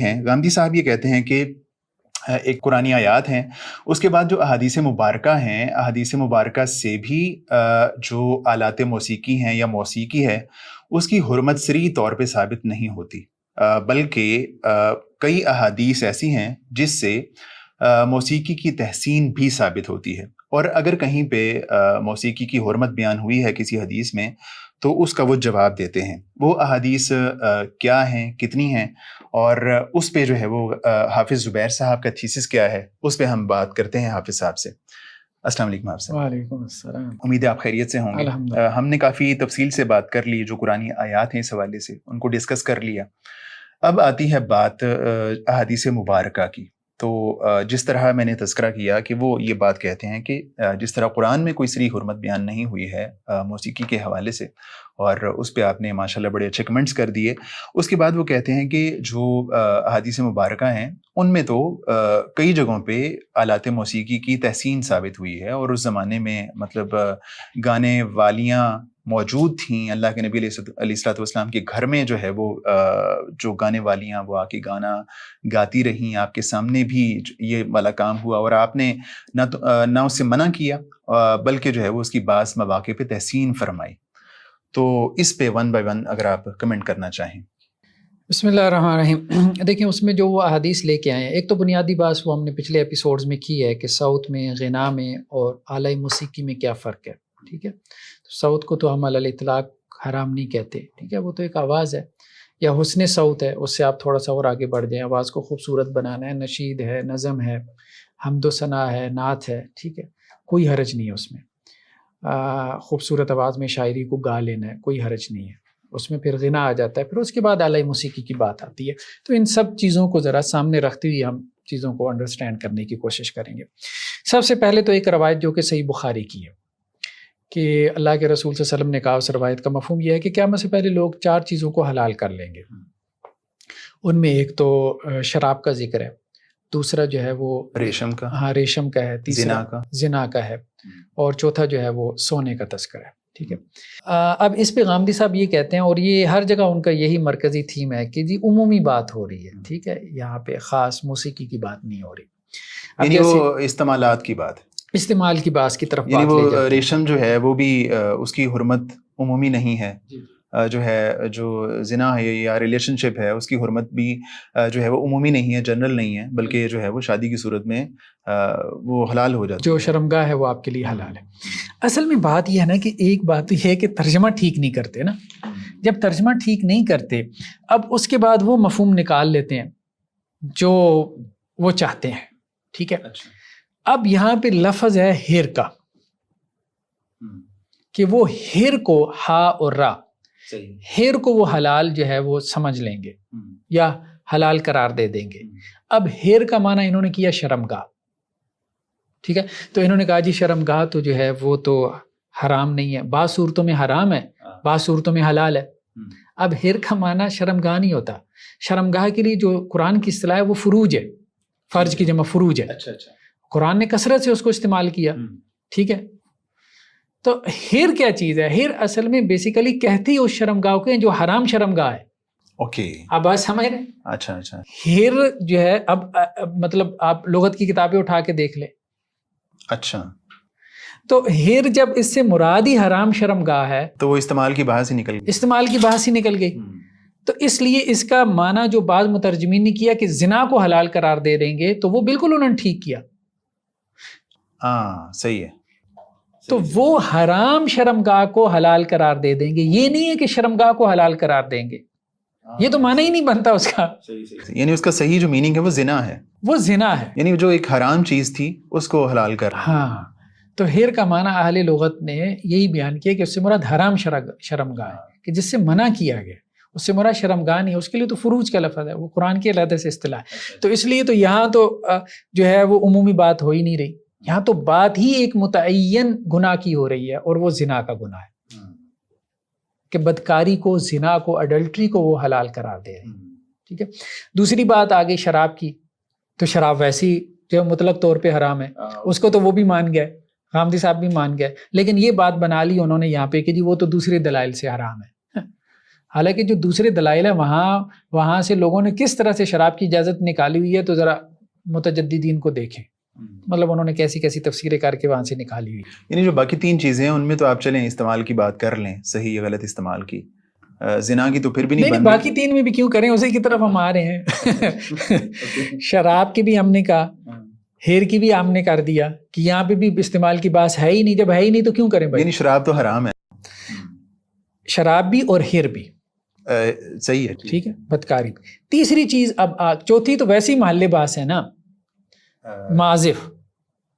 ہیں گاندھی صاحب یہ کہتے ہیں کہ ایک قرآنی آیات ہیں، اس کے بعد جو احادیث مبارکہ ہیں، احادیث مبارکہ سے بھی جو آلات موسیقی ہیں یا موسیقی ہے اس کی حرمت صریح طور پہ ثابت نہیں ہوتی، بلکہ کئی احادیث ایسی ہیں جس سے موسیقی کی تحسین بھی ثابت ہوتی ہے، اور اگر کہیں پہ موسیقی کی حرمت بیان ہوئی ہے کسی حدیث میں تو اس کا وہ جواب دیتے ہیں۔ وہ احادیث کیا ہیں، کتنی ہیں، اور اس پہ جو ہے وہ حافظ زبیر صاحب کا تھیسس کیا ہے، اس پہ ہم بات کرتے ہیں حافظ صاحب سے۔ السلام علیکم آپ سے۔ وعلیکم السلام۔ امید ہے آپ خیریت سے ہوں گے۔ ہم نے کافی تفصیل سے بات کر لی، جو قرآنی آیات ہیں اس حوالے سے ان کو ڈسکس کر لیا۔ اب آتی ہے بات احادیث مبارکہ کی۔ تو جس طرح میں نے تذکرہ کیا کہ وہ یہ بات کہتے ہیں کہ جس طرح قرآن میں کوئی صریح حرمت بیان نہیں ہوئی ہے موسیقی کے حوالے سے، اور اس پہ آپ نے ماشاءاللہ بڑے اچھے کمنٹس کر دیے، اس کے بعد وہ کہتے ہیں کہ جو احادیث مبارکہ ہیں ان میں تو کئی جگہوں پہ آلات موسیقی کی تحسین ثابت ہوئی ہے، اور اس زمانے میں مطلب گانے والیاں موجود تھیں، اللہ کے نبی علیہ الصلوۃ والسلام کے گھر میں جو ہے وہ جو گانے والیاں وہ آ کے گانا گاتی رہیں، آپ کے سامنے بھی یہ والا کام ہوا، اور آپ نے نہ اس سے منع کیا بلکہ جو ہے وہ اس کی بعض مواقع پہ تحسین فرمائی۔ تو اس پہ ون بائی ون اگر آپ کمنٹ کرنا چاہیں۔ بسم اللہ الرحمن الرحیم۔ دیکھیں اس میں جو وہ احادیث لے کے آئے ہیں، ایک تو بنیادی بات وہ ہم نے پچھلے ایپیسوڈز میں کی ہے کہ صوت میں، غنا میں اور اعلی موسیقی میں کیا فرق ہے، ٹھیک ہے۔ تو صوت کو تو ہم علی الاطلاق حرام نہیں کہتے، ٹھیک ہے، وہ تو ایک آواز ہے یا حسن صوت ہے، اس سے آپ تھوڑا سا اور آگے بڑھ جائیں، آواز کو خوبصورت بنانا ہے، نشید ہے، نظم ہے، حمد و ثنا ہے، نعت ہے، ٹھیک ہے، کوئی حرج نہیں ہے اس میں۔ خوبصورت آواز میں شاعری کو گا لینا ہے، کوئی حرج نہیں ہے اس میں، پھر غنا آ جاتا ہے، پھر اس کے بعد اعلی موسیقی کی بات آتی ہے۔ تو ان سب چیزوں کو ذرا سامنے رکھتے ہوئے ہم چیزوں کو انڈرسٹینڈ کرنے کی کوشش کریں گے۔ سب سے پہلے تو ایک روایت جو کہ صحیح بخاری کی ہے کہ اللہ کے رسول صلی اللہ علیہ وسلم نے کہا، اس روایت کا مفہوم یہ ہے کہ قیامت سے پہلے لوگ 4 چیزوں کو حلال کر لیں گے۔ ان میں ایک تو شراب کا ذکر ہے، دوسرا جو ہے وہ ریشم کا، ہاں ریشم کا ہے، تیسرا زنا کا ہے، اور چوتھا جو ہے وہ سونے کا تذکرہ ہے، ٹھیک ہے۔ اب اس پہ غامدی صاحب یہ کہتے ہیں، اور یہ ہر جگہ ان کا یہی مرکزی تھیم ہے کہ جی عمومی بات ہو رہی ہے، ٹھیک ہے، یہاں پہ خاص موسیقی کی بات نہیں ہو رہی، یعنی وہ استعمالات کی بات، استعمال کی بات کی طرف یعنی بات لے وہ جاتی ہے۔ ریشم جو ہے وہ بھی اس کی حرمت عمومی نہیں ہے، جو ہے جو زنا ہے یا ریلیشن شپ ہے اس کی حرمت بھی جو ہے وہ عمومی نہیں ہے، جنرل نہیں ہے، بلکہ جو ہے وہ شادی کی صورت میں وہ حلال ہو جاتی ہے، جو شرمگاہ ہے وہ آپ کے لیے حلال ہے۔ اصل میں بات یہ ہے نا کہ ایک بات تو یہ ہے کہ ترجمہ ٹھیک نہیں کرتے نا، جب ترجمہ ٹھیک نہیں کرتے اب اس کے بعد وہ مفہوم نکال لیتے ہیں جو وہ چاہتے ہیں، ٹھیک ہے۔ اب یہاں پہ لفظ ہے ہیر کا، کہ وہ ہیر کو ہا اور را، ہیر کو وہ حلال جو ہے وہ سمجھ لیں گے یا حلال قرار دے دیں گے۔ اب ہیر کا معنی انہوں نے کیا شرمگاہ، ٹھیک ہے، تو انہوں نے کہا جی شرمگاہ تو جو ہے وہ تو حرام نہیں ہے، بعض صورتوں میں حرام ہے، بعض صورتوں میں حلال ہے۔ اب ہیر کا معنی شرمگاہ نہیں ہوتا، شرمگاہ کے لیے جو قرآن کی اصطلاح ہے وہ فروج ہے، فرج کی جمع فروج ہے، قرآن نے کثرت سے اس کو استعمال کیا، ٹھیک ہے۔ تو ہیر کیا چیز ہے؟ ہیر اصل میں بیسیکلی کہتی اس شرمگاہ کو جو حرام شرمگاہ ہے۔ اوکے، آپ بات سمجھ رہے ہیں؟ اچھا اچھا، ہیر جو ہے اب مطلب آپ لغت کی کتابیں اٹھا کے دیکھ لیں، اچھا، تو ہیر جب اس سے مراد ہی حرام شرمگاہ ہے تو وہ استعمال کی بحث ہی نکل گئی، استعمال کی بحث ہی نکل گئی۔ تو اس لیے اس کا معنی جو بعض مترجمین نے کیا کہ زنا کو حلال قرار دے دیں گے، تو وہ بالکل انہوں نے ٹھیک کیا، ہاں صحیح ہے۔ تو وہ حرام شرمگاہ کو حلال قرار دے دیں گے، یہ نہیں ہے کہ شرمگاہ کو حلال قرار دیں گے، یہ تو معنی ہی نہیں بنتا اس کا۔ یعنی اس کا صحیح جو میننگ ہے وہ زنا ہے، وہ زنا ہے، یعنی جو ایک حرام چیز تھی اس کو حلال کر۔ ہاں، تو ہیر کا معنی اہل لغت نے یہی بیان کیا کہ اس سے مراد حرام شرمگاہ ہے، کہ جس سے منع کیا گیا، اس سے مراد شرمگاہ نہیں، اس کے لیے تو فروج کا لفظ ہے، وہ قرآن کے علیحدہ سے اصطلاح ہے۔ تو اس لیے تو یہاں تو جو ہے وہ عمومی بات ہو ہی نہیں رہی، یہاں تو بات ہی ایک متعین گناہ کی ہو رہی ہے، اور وہ زنا کا گناہ ہے، کہ بدکاری کو، زنا کو، اڈلٹری کو وہ حلال قرار دے رہے ہیں، ٹھیک ہے۔ دوسری بات آگئی شراب کی، تو شراب ویسی جو مطلق طور پہ حرام ہے، اس کو تو وہ بھی مان گئے، غامدی صاحب بھی مان گئے، لیکن یہ بات بنا لی انہوں نے یہاں پہ کہ جی وہ تو دوسرے دلائل سے حرام ہے۔ حالانکہ جو دوسرے دلائل ہیں وہاں سے لوگوں نے کس طرح سے شراب کی اجازت نکالی ہوئی ہے تو ذرا متجددین کو دیکھیں، مطلب انہوں نے کیسی کیسی تفسیریں کر کے وہاں سے نکالی ہوئی. یعنی جو باقی 3 چیزیں ہیں ان میں تو آپ چلیں استعمال کی بات کر لیں، صحیح یا غلط استعمال کی. زنا کی تو پھر بھی نہیں، باقی 3 میں بھی کیوں کریں، اسی کی طرف ہم آ رہے ہیں. شراب کی بھی ہم نے کہا، ہیر کی بھی ہم نے کر دیا کہ یہاں پہ بھی استعمال کی بات ہے ہی نہیں. جب ہے ہی نہیں تو کیوں کریں بھائی؟ یعنی شراب تو حرام ہے، شراب بھی اور ہیر بھی صحیح ہے، ٹھیک ہے، بدکاری. تیسری چیز اب چوتھی تو ویسی محلے باس ہے نا، معازف،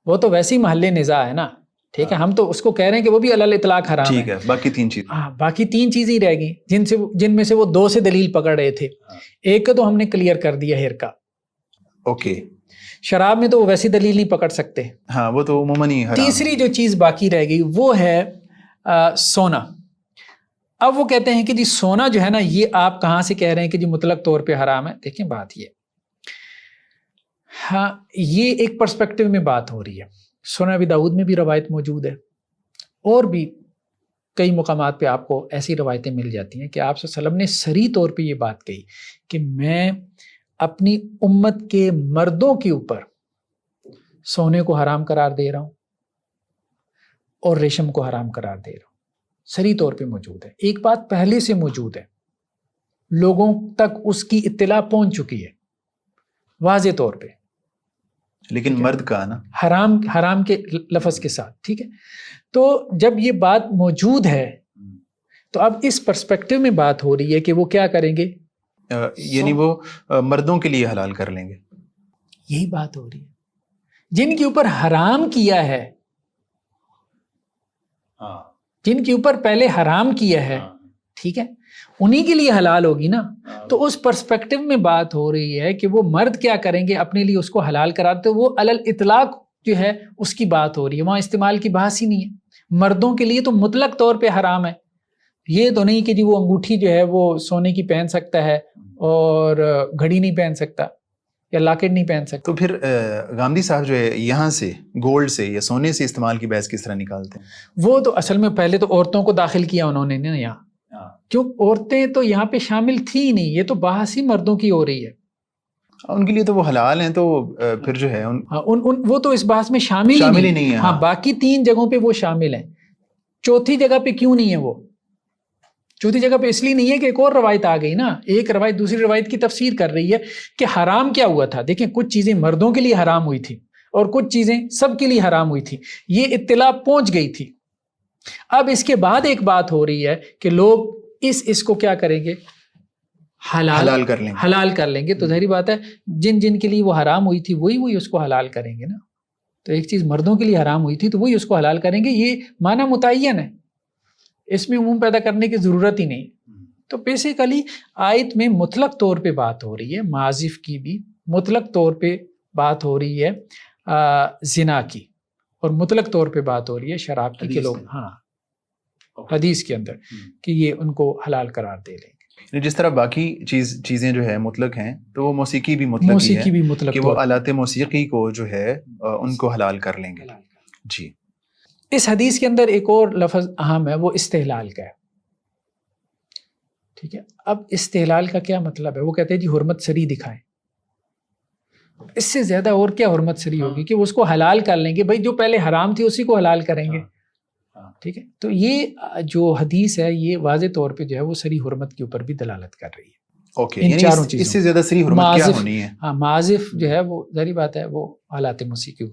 وہ تو ویسی محلے نزاع ہے نا، ٹھیک ہے. ہم تو اس کو کہہ رہے ہیں کہ وہ بھی علی الاطلاق حرام ہے. ٹھیک ہے، باقی 3 چیزیں، باقی 3 چیزیں ہی رہ گئی جن میں سے وہ 2 سے دلیل پکڑ رہے تھے. ایک کو تو ہم نے کلیئر کر دیا، ہیر کا. اوکے. شراب میں تو وہ ویسی دلیل نہیں پکڑ سکتے، ہاں وہ تو عموماً ہی حرام. تیسری جو چیز باقی رہ گئی وہ ہے سونا. اب وہ کہتے ہیں کہ جی سونا جو ہے نا، یہ آپ کہاں سے کہہ رہے ہیں کہ جی مطلق طور پہ حرام ہے؟ دیکھیں بات یہ، ہاں یہ ایک پرسپیکٹو میں بات ہو رہی ہے. سنن ابی داؤد میں بھی روایت موجود ہے، اور بھی کئی مقامات پہ آپ کو ایسی روایتیں مل جاتی ہیں کہ آپ صلی اللہ علیہ وسلم نے صریح طور پہ یہ بات کہی کہ میں اپنی امت کے مردوں کے اوپر سونے کو حرام قرار دے رہا ہوں اور ریشم کو حرام قرار دے رہا ہوں. صریح طور پہ موجود ہے. ایک بات پہلے سے موجود ہے، لوگوں تک اس کی اطلاع پہنچ چکی ہے واضح طور پہ، لیکن مرد کا نا حرام کے لفظ کے ساتھ، ٹھیک ہے. تو جب یہ بات موجود ہے تو اب اس پرسپیکٹو میں بات ہو رہی ہے کہ وہ کیا کریں گے، یعنی وہ مردوں کے لیے حلال کر لیں گے. یہی بات ہو رہی ہے. جن کے اوپر حرام کیا ہے، جن کے اوپر پہلے حرام کیا ہے، ٹھیک ہے، انہی کے لیے حلال ہوگی نا. تو اس پرسپیکٹو میں بات ہو رہی ہے کہ وہ مرد کیا کریں گے، اپنے لیے اس کو حلال کراتے. وہ علی الاطلاق جو ہے اس کی بات ہو رہی ہے، وہاں استعمال کی بحث ہی نہیں ہے. مردوں کے لیے تو مطلق طور پہ حرام ہے. یہ تو نہیں کہ جی وہ انگوٹھی جو ہے وہ سونے کی پہن سکتا ہے اور گھڑی نہیں پہن سکتا یا لاکٹ نہیں پہن سکتا. تو پھر گامدی صاحب جو ہے یہاں سے گولڈ سے یا سونے سے استعمال کی بحث کس طرح نکالتے ہیں؟ وہ تو اصل میں پہلے تو عورتوں کو داخل کیا انہوں نے نا یہاں، کیوں عورتیں تو یہاں پہ شامل تھی نہیں. یہ تو بحث ہی مردوں کی ہو رہی ہے. ان کے لیے تو وہ حلال ہیں، تو پھر جو ہے وہ تو اس بحث میں شامل ہی نہیں ہے. ہاں باقی 3 جگہوں پہ وہ شامل ہیں. چوتھی جگہ پہ کیوں نہیں ہے وہ؟ چوتھی جگہ پہ اس لیے نہیں ہے کہ ایک اور روایت آ گئی نا، ایک روایت دوسری روایت کی تفسیر کر رہی ہے کہ حرام کیا ہوا تھا. دیکھیں کچھ چیزیں مردوں کے لیے حرام ہوئی تھی اور کچھ چیزیں سب کے لیے حرام ہوئی تھی. یہ اطلاع پہنچ گئی تھی. اب اس کے بعد ایک بات ہو رہی ہے کہ لوگ اس کو کیا کریں گے، حلال کر لیں گے. تو ظاہری بات ہے جن کے لیے وہ حرام ہوئی تھی وہی اس کو حلال کریں گے نا. تو ایک چیز مردوں کے لیے حرام ہوئی تھی تو وہی اس کو حلال کریں گے. یہ معنی متعین ہے، اس میں عموم پیدا کرنے کی ضرورت ہی نہیں. تو بیسیکلی آیت میں مطلق طور پہ بات ہو رہی ہے معازف کی بھی، مطلق طور پہ بات ہو رہی ہے زنا کی، اور مطلق طور پہ بات ہو رہی ہے شراب کی کہ لوگ حدیث کے اندر کہ یہ ان کو حلال قرار دے لیں گے. جس طرح باقی چیزیں جو ہے مطلق ہیں، تو وہ موسیقی بھی مطلق ہی ہے کہ وہ آلات موسیقی کو جو ہے ان کو حلال کر لیں گے. جی. اس حدیث کے اندر ایک اور لفظ اہم ہے، وہ استحلال کا ہے. ٹھیک ہے، اب استحلال کا کیا مطلب ہے؟ وہ کہتے ہیں جی حرمت سری دکھائیں. اس سے زیادہ اور کیا حرمت سری ہوگی کہ وہ اس کو حلال کر لیں گے. بھائی جو پہلے حرام تھی اسی کو حلال کریں گے. ٹھیک ہے، تو یہ جو حدیث ہے یہ واضح طور پہ جو ہے وہ سری حرمت کے اوپر بھی دلالت کر رہی ہے. ان چاروں چیزوں، اس سے زیادہ سری حرمت کیا ہونی ہے؟ معازف جو ہے وہ ظاہری بات ہے وہ آلات موسیقی